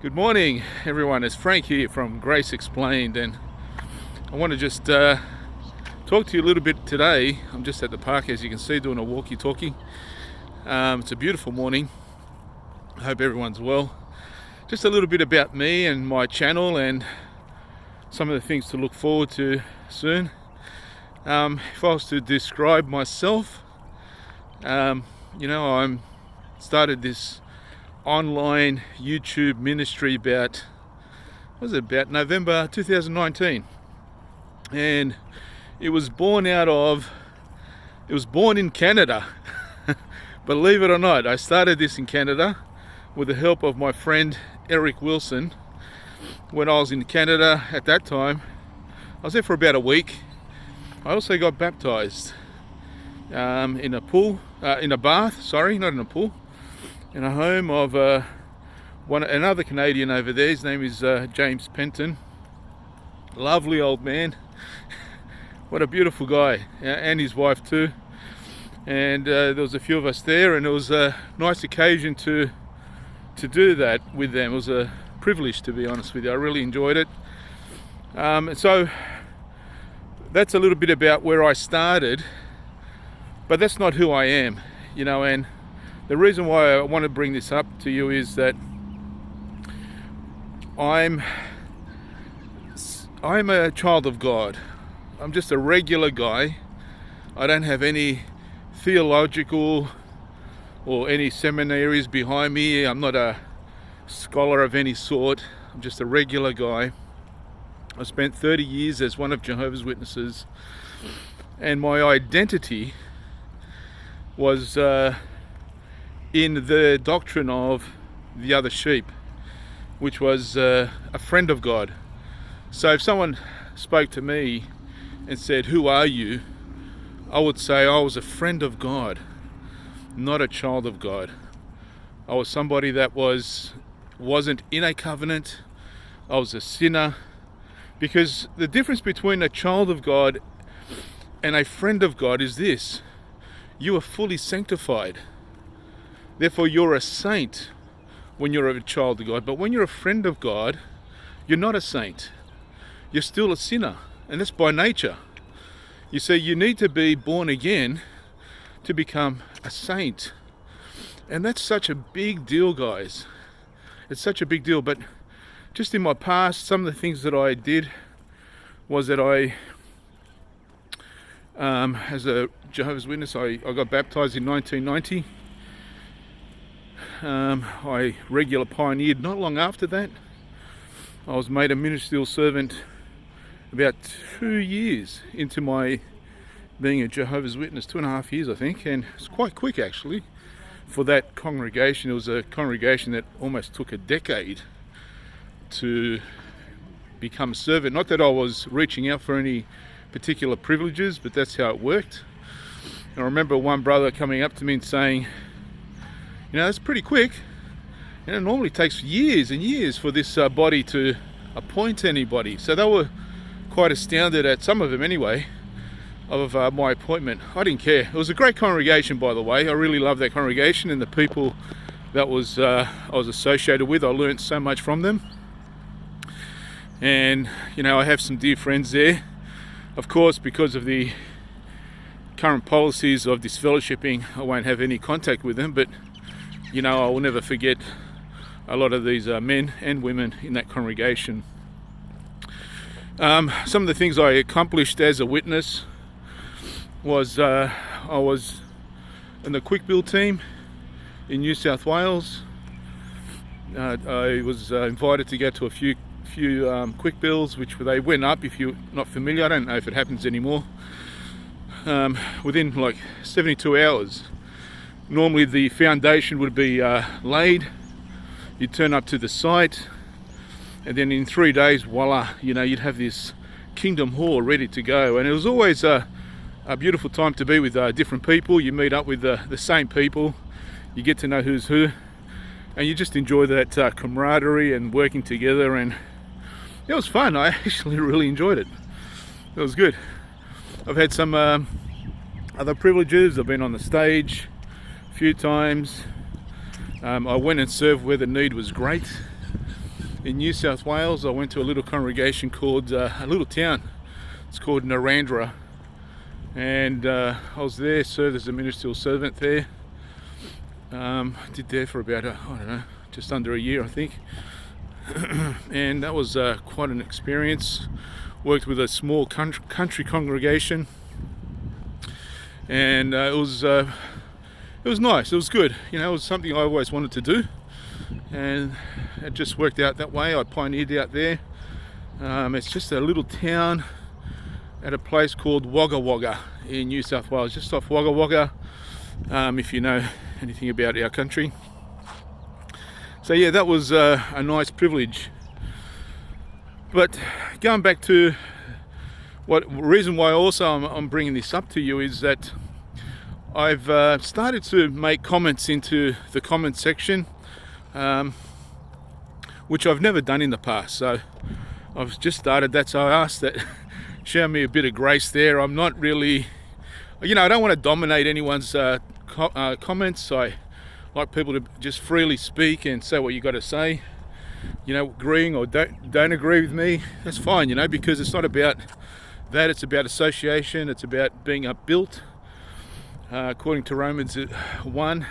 Good morning, everyone. It's Frank here from Grace Explained, and I want to just talk to you a little bit today. I'm just at the park, as you can see, doing a walkie-talkie. It's a beautiful morning. I hope everyone's well. Just a little bit about me and my channel and some of the things to look forward to soon. If I was to describe myself, I'm started this online YouTube ministry about November 2019, and it was born in Canada. Believe it or not, I started this in Canada with the help of my friend Eric Wilson. When I was in Canada at that time, I was there for about a week. I also got baptized in a bath, not in a pool, in a home of another Canadian over there. His name is James Penton. Lovely old man. What a beautiful guy, and his wife too. And there was a few of us there, and it was a nice occasion to do that with them. It was a privilege, to be honest with you. I really enjoyed it. So that's a little bit about where I started, but that's not who I am, and the reason why I want to bring this up to you is that I'm a child of God. I'm just a regular guy. I don't have any theological or any seminaries behind me. I'm not a scholar of any sort. I'm just a regular guy. I spent 30 years as one of Jehovah's Witnesses, and my identity was in the doctrine of the other sheep, which was a friend of God. So if someone spoke to me and said, "Who are you?" I would say I was a friend of God, not a child of God. I was somebody that wasn't in a covenant. I was a sinner. Because the difference between a child of God and a friend of God is this: you are fully sanctified. Therefore, you're a saint when you're a child of God. But when you're a friend of God, you're not a saint. You're still a sinner. And that's by nature. You see, you need to be born again to become a saint. And that's such a big deal, guys. It's such a big deal. But just in my past, some of the things that I did was that as a Jehovah's Witness, I got baptized in 1990. I regular pioneered not long after that. I was made a ministerial servant about 2 years into my being a Jehovah's Witness, 2.5 years I think, and it's quite quick actually for that congregation. It was a congregation that almost took a decade to become a servant. Not that I was reaching out for any particular privileges, but that's how it worked. And I remember one brother coming up to me and saying, that's pretty quick. It normally takes years and years for this body to appoint anybody. So they were quite astounded at, some of them anyway, of my appointment. I didn't care. It was a great congregation, by the way. I really loved that congregation and the people that I was associated with. I learned so much from them. And, I have some dear friends there. Of course, because of the current policies of disfellowshipping, I won't have any contact with them, but I will never forget a lot of these men and women in that congregation. Some of the things I accomplished as a witness was I was in the quick build team in New South Wales. I was invited to go to a few quick builds, which they went up. If you're not familiar, I don't know if it happens anymore. Within like 72 hours. Normally the foundation would be laid. You'd turn up to the site, and then in 3 days, voila, you'd have this kingdom hall ready to go. And it was always a beautiful time to be with different people. You meet up with the same people. You get to know who's who, and you just enjoy that camaraderie and working together. And it was fun. I actually really enjoyed it. It was good. I've had some other privileges. I've been on the stage a few times. I went and served where the need was great. in New South Wales. I went to a little congregation called, a little town, it's called Narrandera, and I was there, served as a ministerial servant there. Did there for about, I don't know, just under a year I think. And that was quite an experience. Worked with a small country congregation, and it was nice. It was good. You know, it was something I always wanted to do, and it just worked out that way. I pioneered out there. It's just a little town at a place called Wagga Wagga in New South Wales, just off Wagga Wagga, if you know anything about our country. So yeah, that was a nice privilege. But going back to what reason why also I'm bringing this up to you is that I've started to make comments into the comment section, which I've never done in the past. So I've just started that. So I asked that show me a bit of grace there. I'm not really, I don't want to dominate anyone's comments. I like people to just freely speak and say what you got to say. Agreeing or don't agree with me, that's fine, because it's not about that. It's about association. It's about being upbuilt. According to Romans 1,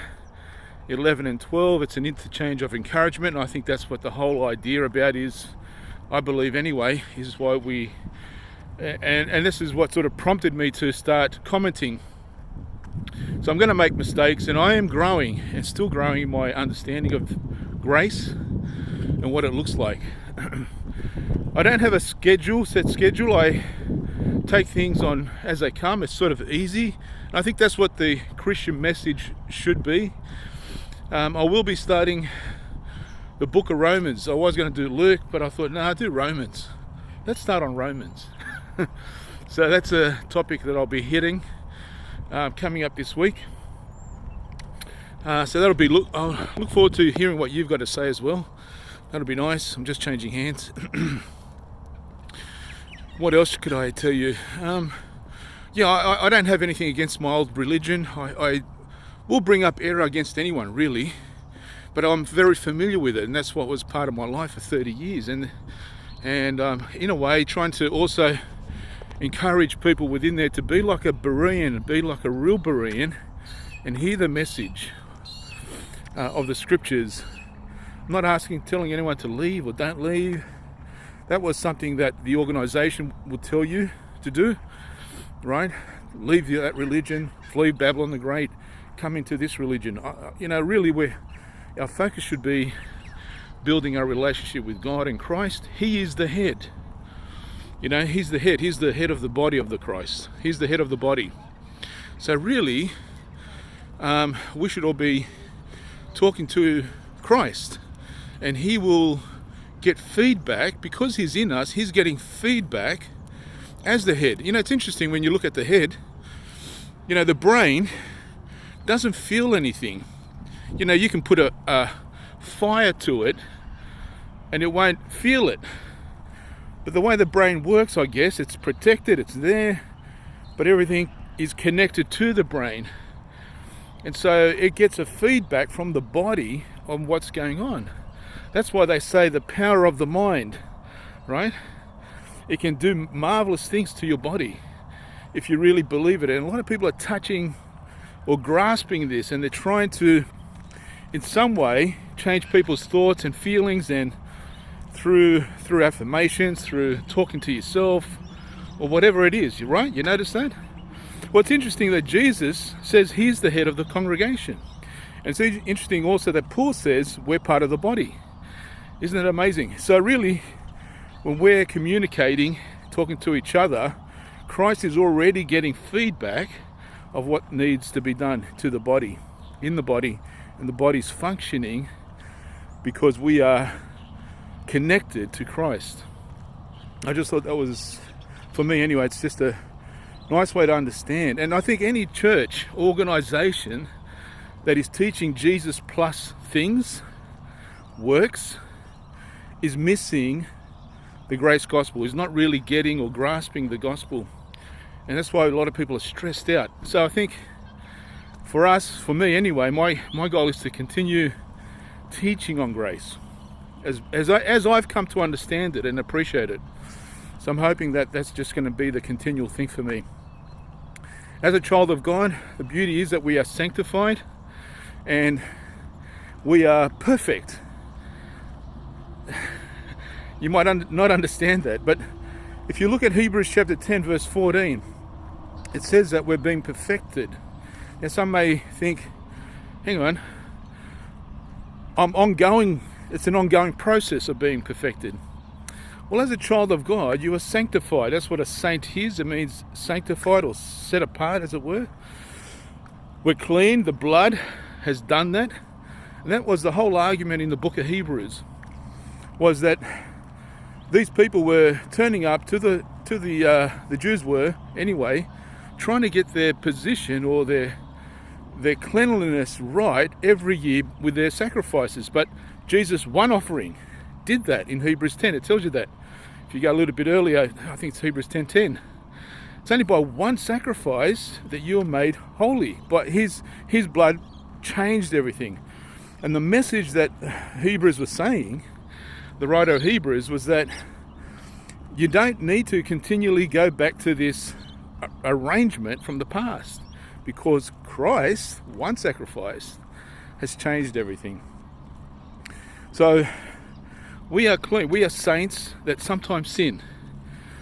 11 and 12, it's an interchange of encouragement. And I think that's what the whole idea about is, I believe anyway, is why we, and this is what sort of prompted me to start commenting. So I'm going to make mistakes, and I am growing and still growing in my understanding of grace and what it looks like. I don't have a set schedule. I take things on as they come. It's sort of easy. And I think that's what the Christian message should be. I will be starting the book of Romans. I was going to do Luke, but I thought, no, I'll do Romans. Let's start on Romans. So that's a topic that I'll be hitting coming up this week. So that'll be I'll look forward to hearing what you've got to say as well. That'll be nice. I'm just changing hands. What else could I tell you? I don't have anything against my old religion. I will bring up error against anyone, really, but I'm very familiar with it, and that's what was part of my life for 30 years. And in a way, trying to also encourage people within there to be like a Berean, be like a real Berean, and hear the message of the scriptures. I'm not telling anyone to leave or don't leave. That was something that the organisation would tell you to do, right? Leave that religion, flee Babylon the Great, come into this religion. Really, our focus should be building our relationship with God and Christ. He is the head. He's the head. He's the head of the body of the Christ. He's the head of the body. So really, we should all be talking to Christ, and he will get feedback because he's in us. He's getting feedback as the head. It's interesting when you look at the head, the brain doesn't feel anything. You can put a fire to it and it won't feel it. But the way the brain works, I guess, it's protected, it's there, but everything is connected to the brain. And so it gets a feedback from the body on what's going on. That's why they say the power of the mind, right? It can do marvelous things to your body if you really believe it. And a lot of people are touching or grasping this, and they're trying to, in some way, change people's thoughts and feelings, and through affirmations, through talking to yourself, or whatever it is, right? You notice that? Well, it's interesting that Jesus says he's the head of the congregation. And it's interesting also that Paul says we're part of the body. Isn't it amazing? So really, when we're communicating, talking to each other, Christ is already getting feedback of what needs to be done to the body, in the body, and the body's functioning because we are connected to Christ. I just thought that was, for me anyway, it's just a nice way to understand. And I think any church, organization that is teaching Jesus plus things, works, is missing the grace gospel, is not really getting or grasping the gospel. And that's why a lot of people are stressed out. So I think for us, for me anyway, my goal is to continue teaching on grace. as I've come to understand it and appreciate it. So I'm hoping that that's just going to be the continual thing for me. As a child of God, the beauty is that we are sanctified and we are perfect. You might not understand that, but if you look at Hebrews chapter 10 verse 14, it says that we're being perfected. Now some may think, hang on, it's an ongoing process of being perfected. Well, as a child of God, you are sanctified. That's what a saint is. It means sanctified or set apart, as it were. We're clean. The blood has done that. And that was the whole argument in the book of Hebrews, was that these people were turning up the Jews were anyway, trying to get their position or their cleanliness right every year with their sacrifices. But Jesus' one offering did that in Hebrews 10. It tells you that. If you go a little bit earlier, I think it's Hebrews 10:10. It's only by one sacrifice that you are made holy. But his blood changed everything. And the message that Hebrews was saying, the writer of Hebrews, was that you don't need to continually go back to this arrangement from the past, because Christ, one sacrifice, has changed everything. So we are clean. We are saints that sometimes sin.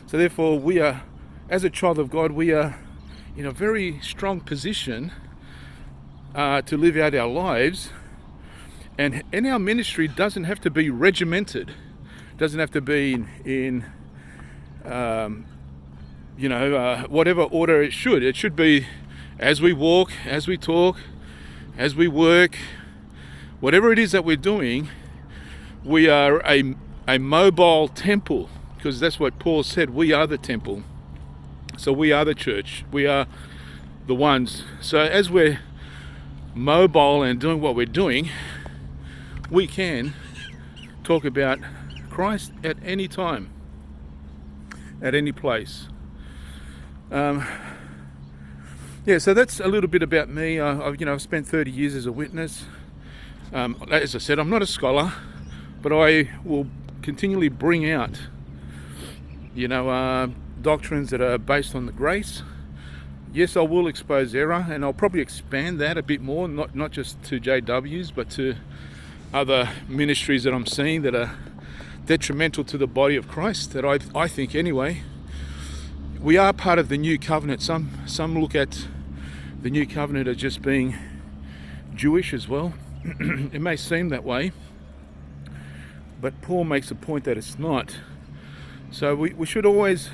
So therefore we are, as a child of God, we are in a very strong position to live out our lives. And our ministry doesn't have to be regimented. It doesn't have to be in whatever order it should. It should be as we walk, as we talk, as we work, whatever it is that we're doing. We are a mobile temple, because that's what Paul said. We are the temple. So we are the church. We are the ones. So as we're mobile and doing what we're doing, we can talk about Christ at any time, at any place. So that's a little bit about me. I've spent 30 years as a witness. As I said, I'm not a scholar, but I will continually bring out, doctrines that are based on the grace. Yes, I will expose error, and I'll probably expand that a bit more, not just to JWs, but to other ministries that I'm seeing that are detrimental to the body of Christ, that I think anyway. We are part of the new covenant. Some look at the new covenant as just being Jewish as well. It may seem that way, but Paul makes a point that it's not. So we should always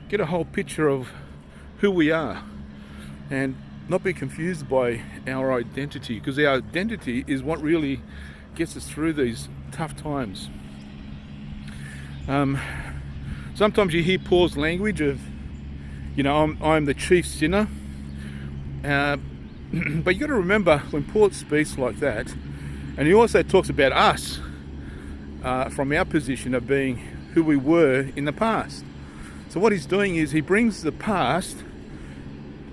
get a whole picture of who we are and not be confused by our identity, because our identity is what really gets us through these tough times. Sometimes you hear Paul's language of, I'm the chief sinner. But you got to remember, when Paul speaks like that, and he also talks about us from our position of being who we were in the past. So what he's doing is he brings the past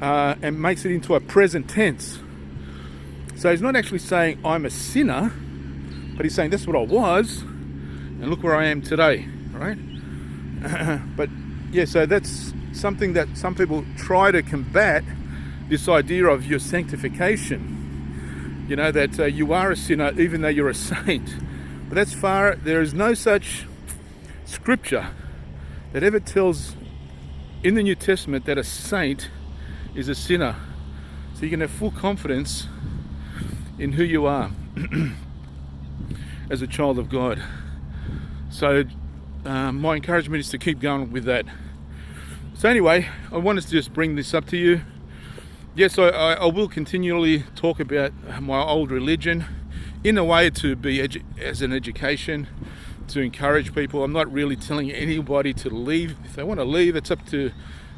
and makes it into a present tense. So he's not actually saying I'm a sinner, but he's saying that's what I was, and look where I am today, right? But yeah, so that's something that some people try to combat, this idea of your sanctification. That you are a sinner even though you're a saint. But there is no such scripture that ever tells in the New Testament that a saint is a sinner. So you can have full confidence in who you are as a child of God. So my encouragement is to keep going with that. So anyway, I wanted to just bring this up to you. Yes, I will continually talk about my old religion in a way to be as an education, to encourage people. I'm not really telling anybody to leave. If they want to leave, it's up to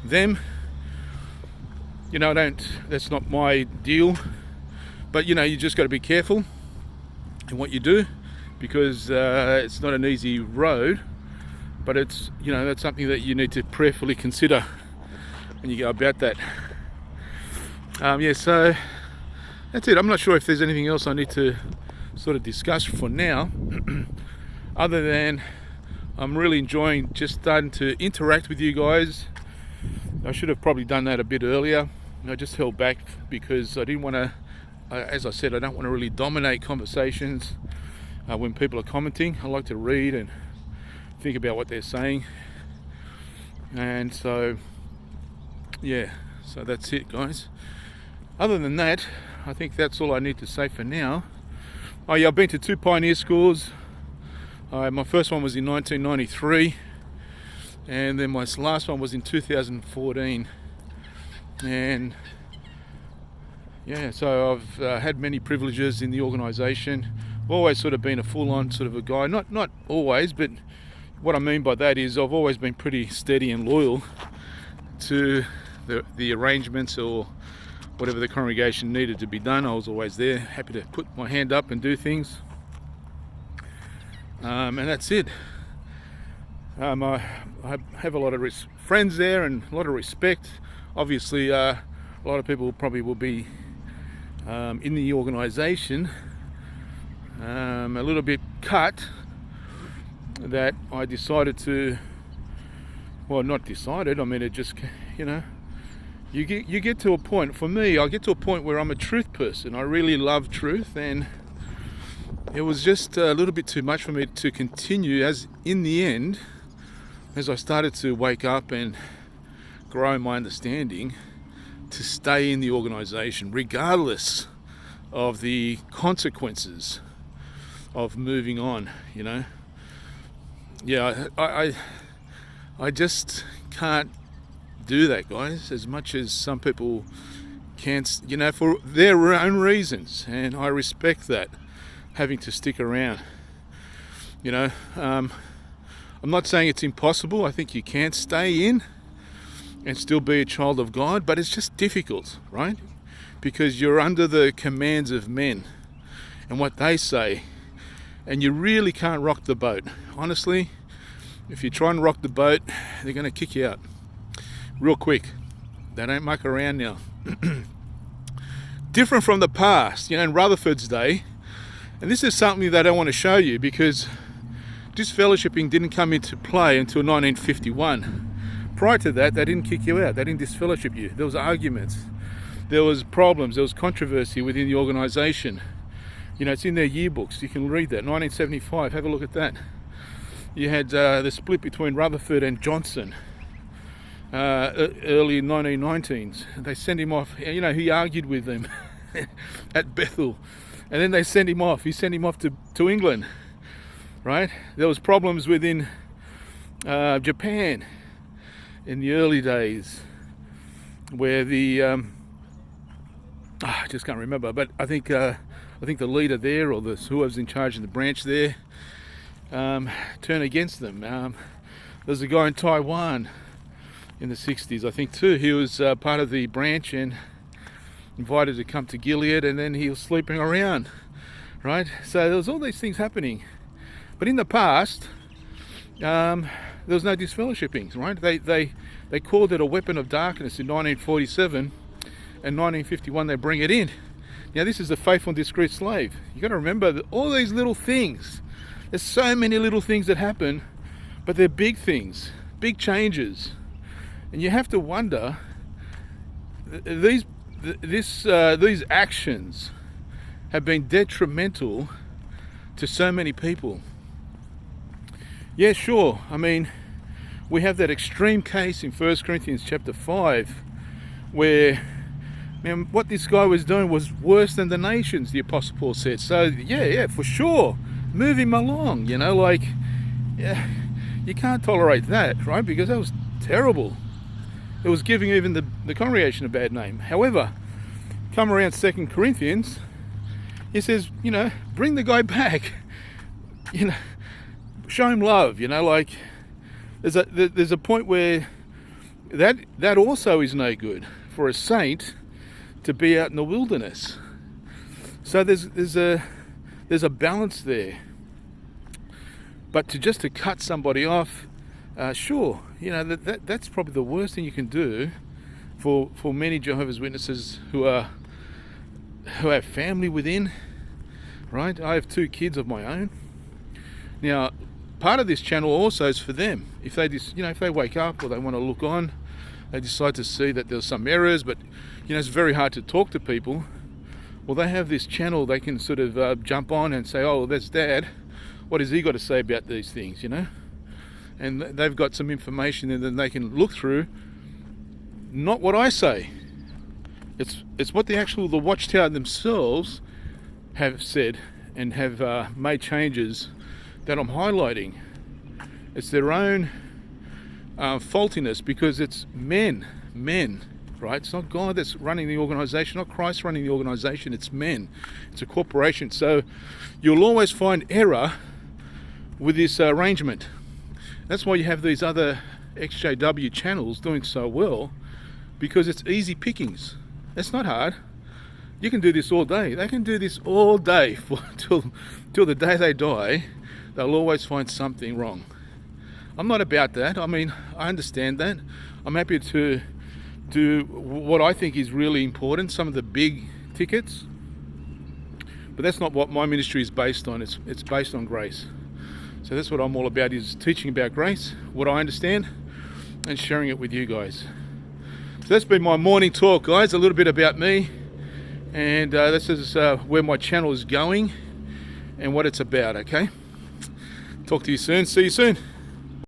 them. That's not my deal. But you just got to be careful in what you do, because it's not an easy road. But it's, that's something that you need to prayerfully consider when you go about that. So that's it. I'm not sure if there's anything else I need to sort of discuss for now. other than I'm really enjoying just starting to interact with you guys. I should have probably done that a bit earlier. I just held back because I didn't want to, as I said, I don't want to really dominate conversations when people are commenting. I like to read and think about what they're saying. And so, yeah, so that's it, guys. Other than that, I think that's all I need to say for now. Oh yeah, I've been to 2 pioneer schools. My first one was in 1993, and then my last one was in 2014. And yeah, so I've had many privileges in the organisation. I've always sort of been a full-on sort of a guy. Not always, but what I mean by that is I've always been pretty steady and loyal to the arrangements or whatever the congregation needed to be done. I was always there, happy to put my hand up and do things. And that's it. I have a lot of friends there and a lot of respect. Obviously, a lot of people probably will be in the organisation a little bit cut that I decided to, well, not decided, I mean, it just, you know, you get to a point, for me, I get to a point where I'm a truth person. I really love truth, and it was just a little bit too much for me to continue, as in the end, as I started to wake up and grow in my understanding, to stay in the organisation regardless of the consequences of moving on, you know. Yeah, I just can't do that, guys, as much as some people can, you know, for their own reasons, and I respect that, having to stick around, you know. I'm not saying it's impossible. I think you can stay in and still be a child of God, but it's just difficult, right? Because you're under the commands of men and what they say, and you really can't rock the boat. Honestly, if you try and rock the boat, they're going to kick you out real quick. They don't muck around now. Different from the past, you know, in Rutherford's day, and this is something that I want to show you, because disfellowshipping didn't come into play until 1951. Prior to that, they didn't kick you out. They didn't disfellowship you. There was arguments. There was problems. There was controversy within the organisation. You know, it's in their yearbooks. You can read that. 1975. Have a look at that. You had the split between Rutherford and Johnson. Early 1919s. They sent him off. You know, he argued with them at Bethel. And then they sent him off. He sent him off to England. Right? There was problems within Japan in the early days, where the I just can't remember, but I think the leader there, or whoever's in charge of the branch there, turned against them. There's a guy in Taiwan in the 60s, I think too. He was part of the branch and invited to come to Gilead, and then he was sleeping around, right? So there was all these things happening. But in the past, there was no disfellowshipping, right? They called it a weapon of darkness in 1947, and 1951 they bring it in. Now this is the faithful and discreet slave. You got to remember that all these little things. There's so many little things that happen, but they're big things, big changes, and you have to wonder. These actions have been detrimental to so many people. Yeah, sure. I mean, we have that extreme case in 1 Corinthians chapter 5 where, man, what this guy was doing was worse than the nations, the Apostle Paul said. So, yeah, for sure. Move him along, you know, like, yeah, you can't tolerate that, right? Because that was terrible. It was giving even the congregation a bad name. However, come around 2 Corinthians, he says, you know, bring the guy back. You know, show him love, you know, like there's a point where that also is no good for a saint to be out in the wilderness. So there's a balance there. But to cut somebody off, sure, you know, that's probably the worst thing you can do for many Jehovah's Witnesses who have family within, right? I have 2 kids of my own. Now, part of this channel also is for them. If they if they wake up or they want to look on, they decide to see that there's some errors, but it's very hard to talk to people. Well, they have this channel they can sort of jump on and say, oh, that's Dad. What has he got to say about these things, And they've got some information and then they can look through. Not what I say. It's what the Watchtower themselves have said and have made changes that I'm highlighting. It's their own faultiness, because it's men, right? It's not God that's running the organization, not Christ running the organization, it's men. It's a corporation. So you'll always find error with this arrangement. That's why you have these other XJW channels doing so well, because it's easy pickings. It's not hard. You can do this all day. They can do this all day till the day they die. They'll always find something wrong. I'm not about that. I mean, I understand that. I'm happy to do what I think is really important, some of the big tickets. But that's not what my ministry is based on. It's based on grace. So that's what I'm all about, is teaching about grace, what I understand, and sharing it with you guys. So that's been my morning talk, guys, a little bit about me. And this is where my channel is going and what it's about, okay? Talk to you soon. See you soon.